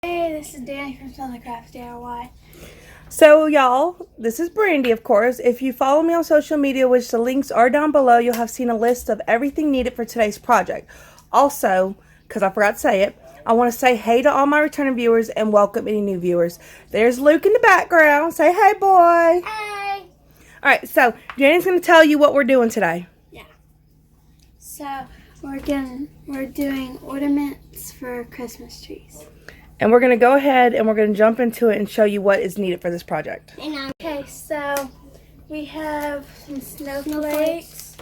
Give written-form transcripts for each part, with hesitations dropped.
Hey, this is Danny from Southern Crafts DIY. So y'all, this is Brandy, of course. If you follow me on social media, which the links are down below, you'll have seen a list of everything needed for today's project. Also, because I forgot to say it, I want to say hey to all my returning viewers and welcome any new viewers. There's Luke in the background. Say hey, boy. Hey. Alright, so Danny's going to tell you what we're doing today. Yeah. So we're doing ornaments for Christmas trees. And we're going to go ahead and we're going to jump into it and show you what is needed for this project. Okay, so we have some snowflakes,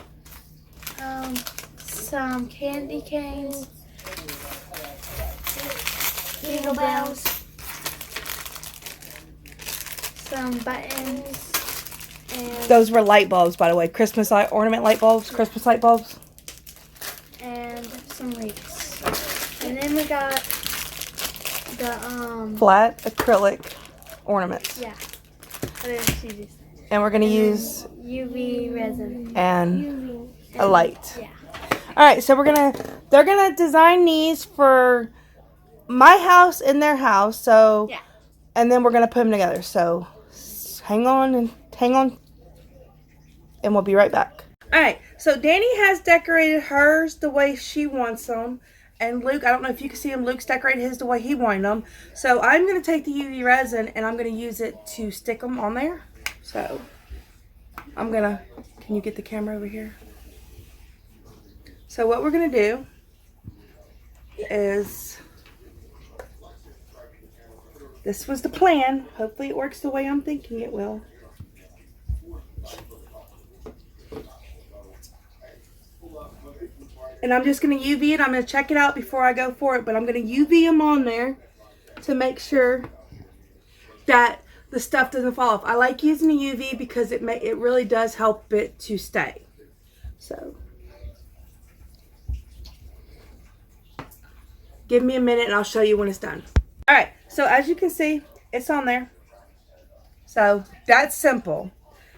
some candy canes, jingle bells, some buttons, and Those were light bulbs, by the way. Christmas ornament light bulbs, Christmas light bulbs. and some wreaths. And then we got the Flat acrylic ornaments. yeah. And we're going to use UV resin. and a light. Yeah. Alright, so they're gonna design these for my house and their house, so Yeah. and then we're gonna put them together. So hang on, and we'll be right back. Alright, so Danny has decorated hers the way she wants them. And Luke, I don't know if you can see him, Luke's decorated his the way he wanted them. So I'm going to take the UV resin and I'm going to use it to stick them on there. So I'm going to, can you get the camera over here? So what we're going to do is, this was the plan. Hopefully it works the way I'm thinking it will. And I'm just going to UV it. I'm going to check it out before I go for it. But I'm going to UV them on there to make sure that the stuff doesn't fall off. I like using the UV because it really does help it to stay. So give me a minute and I'll show you when it's done. Alright, so as you can see, it's on there. So that's simple.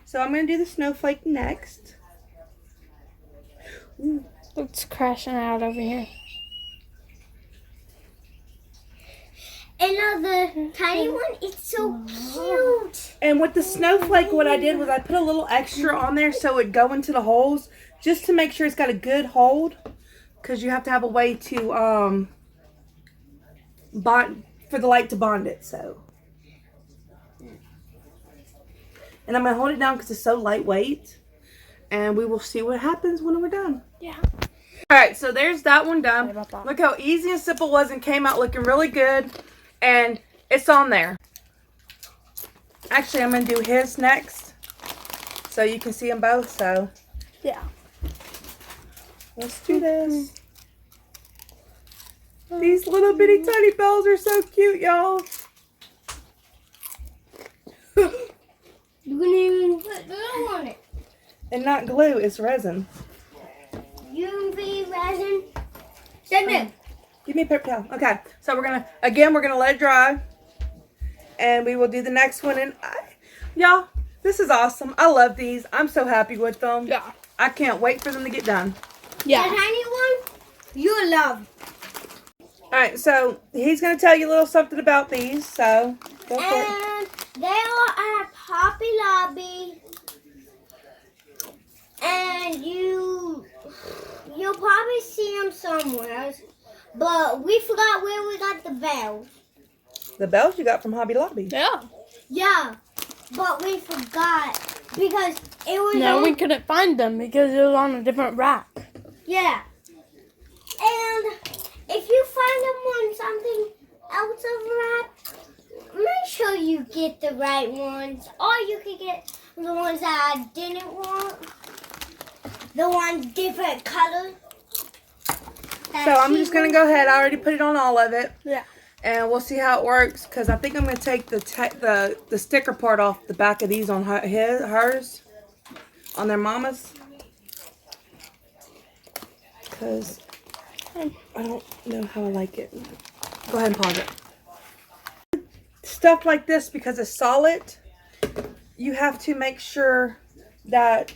So I'm going to do the snowflake next. Ooh. It's crashing out over here. And the tiny one, it's so cute. And with the snowflake, what I did was I put a little extra on there so it'd go into the holes, just to make sure it's got a good hold, because you have to have a way to bond for the light to bond it. So, and I'm gonna hold it down because it's so lightweight, and we will see what happens when we're done. Yeah. Alright, so there's that one done. Look how easy and simple it was and came out looking really good. And it's on there. Actually, I'm going to do his next. So you can see them both. So, yeah. Let's do this. These little bitty tiny bells are so cute, y'all. You can even put glue on it. And not glue, it's resin. UV resin. Send it. Give me a paper towel. Okay, so we're gonna let it dry, and we will do the next one. And y'all, this is awesome. I love these. I'm so happy with them. Yeah. I can't wait for them to get done. Yeah. The tiny one, you'll love. All right, so he's gonna tell you a little something about these. So go for it. And they are at Hobby Lobby. And you'll probably see them somewhere. But we forgot where we got the bells. The bells you got from Hobby Lobby. Yeah. Yeah, but we forgot because it was. No, we couldn't find them because it was on a different rack. Yeah. And if you find them on something else of rack, make sure you get the right ones. Or you could get the ones that I didn't want. The ones different colors. So I'm just gonna go ahead. I already put it on all of it. Yeah. And we'll see how it works, because I think I'm gonna take the sticker part off the back of these on hers, on their mamas, because I don't know how I like it. Go ahead and pause it. Stuff like this, because it's solid, you have to make sure that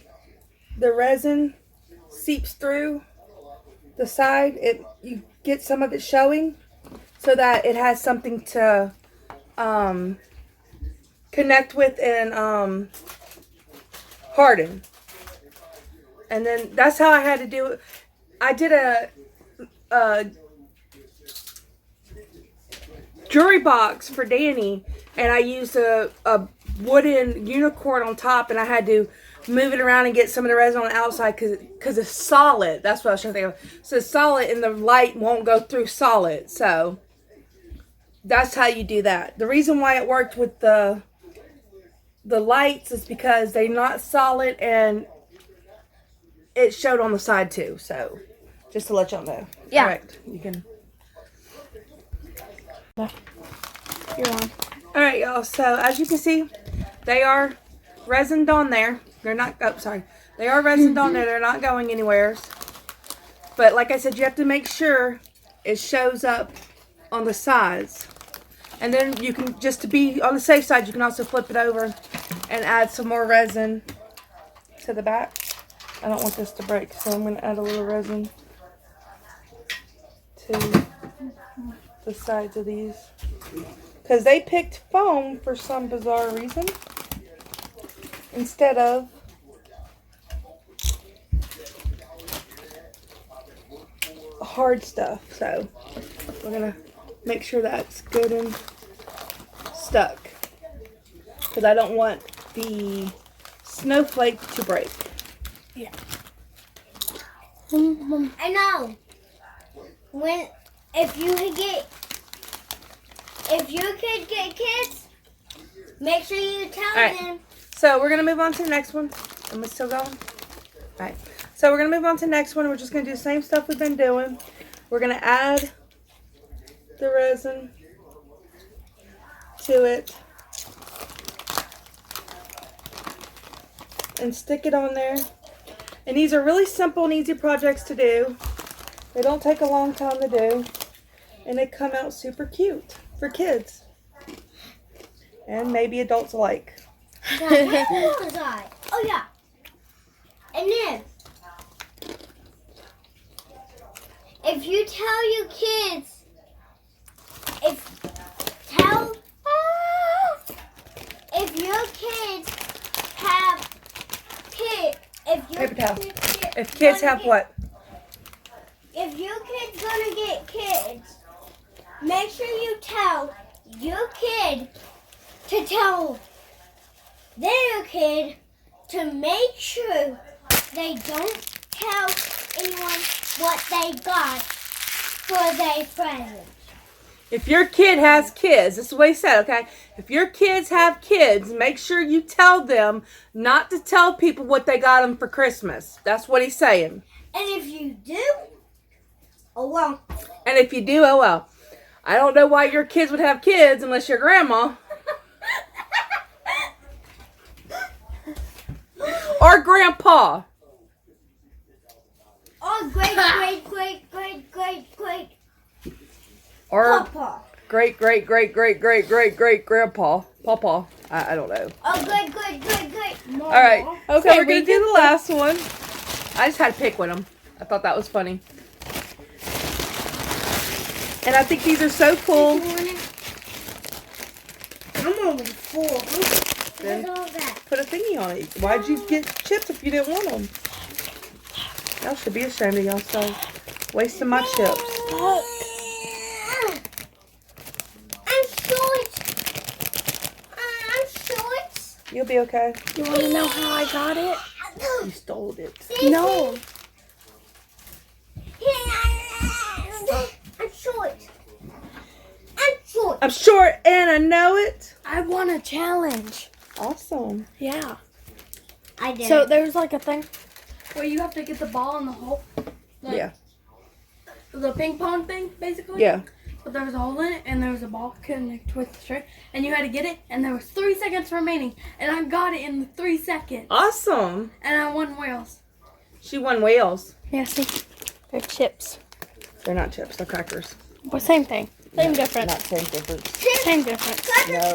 the resin seeps through the side. You get some of it showing. so that it has something to connect with and harden. And then that's how I had to do it. I did a jewelry box for Danny, and I used a wooden unicorn on top, and I had to move it around and get some of the resin on the outside because it's solid. That's what I was trying to think of. So it's solid, and the light won't go through solid. So that's how you do that. The reason why it worked with the lights is because they're not solid, and it showed on the side too. So just to let y'all know. Yeah. All right, you can. You're on. All right, y'all. So as you can see, they are resined on there. They're not. Oh, sorry. They are resined on there. They're not going anywhere. But like I said, you have to make sure it shows up on the sides. And then you can, just to be on the safe side, you can also flip it over and add some more resin to the back. I don't want this to break, so I'm going to add a little resin to the sides of these. Because they picked foam for some bizarre reason instead of hard stuff. So we're going to make sure that's good and stuck. Because I don't want the snowflake to break. Yeah. I know. If your kid get kids, make sure you tell them. So we're gonna move on to the next one. Am I still going? Alright. So we're gonna move on to the next one. We're just gonna do the same stuff we've been doing. We're gonna add the resin to it and stick it on there. And these are really simple and easy projects to do. They don't take a long time to do. And they come out super cute for kids. And maybe adults alike. God, where was I? Oh yeah. And then, if you tell your kids, if your kids have kids, Paper towel. If kids have what? If your kid's gonna get kids, make sure you tell your kid to tell their kid to make sure they don't tell anyone what they got for their present. If your kid has kids, this is what he said, okay? If your kids have kids, make sure you tell them not to tell people what they got them for Christmas. That's what he's saying. And if you do, oh well. And if you do, oh well. I don't know why your kids would have kids unless you're grandma. Or grandpa. Or great Or papa. great grandpa. Papa. I don't know. Oh, great mama. Alright. Okay, So we're going to do the last one. I just had to pick with them. I thought that was funny. And I think these are so cool. I'm only 4. Then What's all that? put a thingy on it. Why'd you get chips if you didn't want them? Y'all should be ashamed of yourself. Wasting my chips. I'm short. You'll be okay. You want to know how I got it? You stole it. No. I'm short. I'm short. I'm short and I know it. I won a challenge. Awesome. Yeah. I did. So there's like a thing where you have to get the ball in the hole. Like Yeah. The ping pong thing, basically. Yeah. But there was a hole in it, and there was a ball connected with the string, and you had to get it, and there was 3 seconds remaining, and I got it in the 3 seconds. Awesome. And I won whales. She won whales. Yeah, see? They're chips. They're not chips. They're crackers. Well, same thing. Same difference. Not same difference. Same difference. No.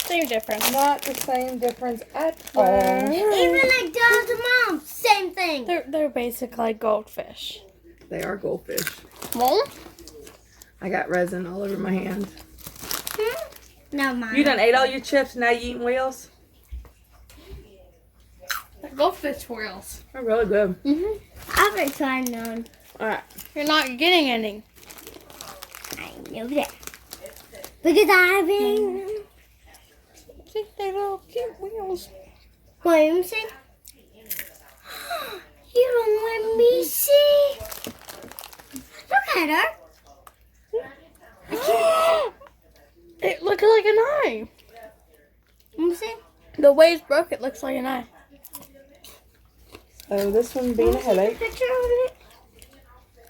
Same difference. Not the same difference at all. Even like Dad's mom, same thing. They're basically goldfish. They are goldfish. Well, I got resin all over my hand. No, mine. You done ate all your chips, now you eating wheels? They're goldfish wheels. They're really good. I've been trying none. Alright. You're not getting any. I know that. Because I've been... See, they're little cute wheels. Wait, let me see. You don't let me see. Look at her. It looks like an eye. Let me see. The way it's broke, it looks like an eye. So this one being a headache. Picture of it.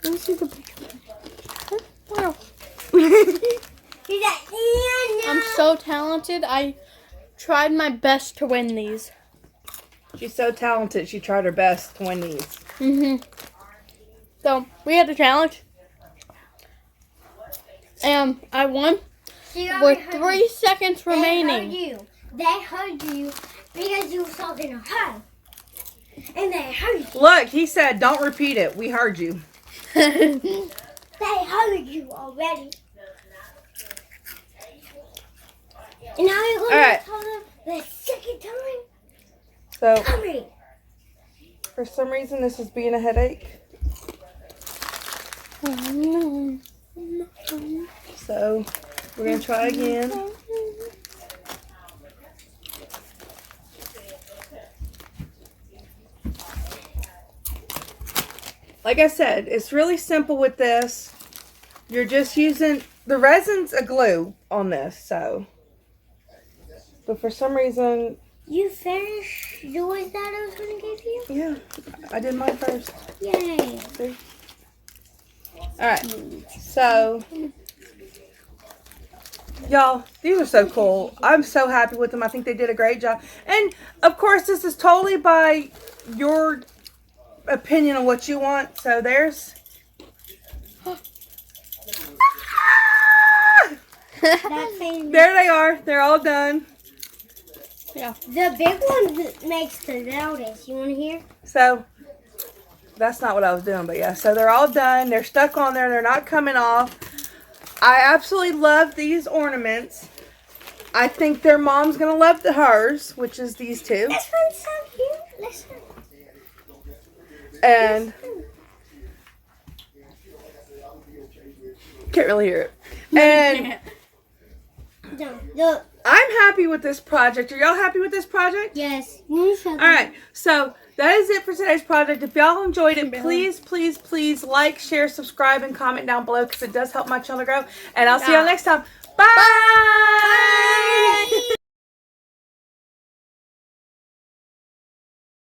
Let me see the picture. Wow. He's like, yeah, I'm so talented. I tried my best to win these. She's so talented, she tried her best to win these. So, we had a challenge. And I won with 3 seconds remaining. They heard you because you was talking to her. And they heard you. Look, he said, don't repeat it. We heard you. They heard you already. And now you're going to tell them the second time. So, Hurry. for some reason, this is being a headache. So, we're going to try again. Like I said, it's really simple with this. You're just using, the resin's a glue on this, so. But for some reason, You finished yours that I was going to give you? yeah, I did mine first. Yay. See? Alright, so, y'all, these are so cool. I'm so happy with them. I think they did a great job. And, of course, this is totally by your opinion on what you want. So, there's... There they are. They're all done. Yeah. The big one makes the loudest. You want to hear? So, that's not what I was doing, but yeah. So, they're all done. They're stuck on there. They're not coming off. I absolutely love these ornaments. I think their mom's going to love hers, which is these two. This one's so cute. Listen. And can't really hear it. And Look. I'm happy with this project. Are y'all happy with this project? Yes. Alright, so that is it for today's project. If y'all enjoyed it, please, please, please like, share, subscribe, and comment down below because it does help my channel grow. And I'll see y'all next time. Bye!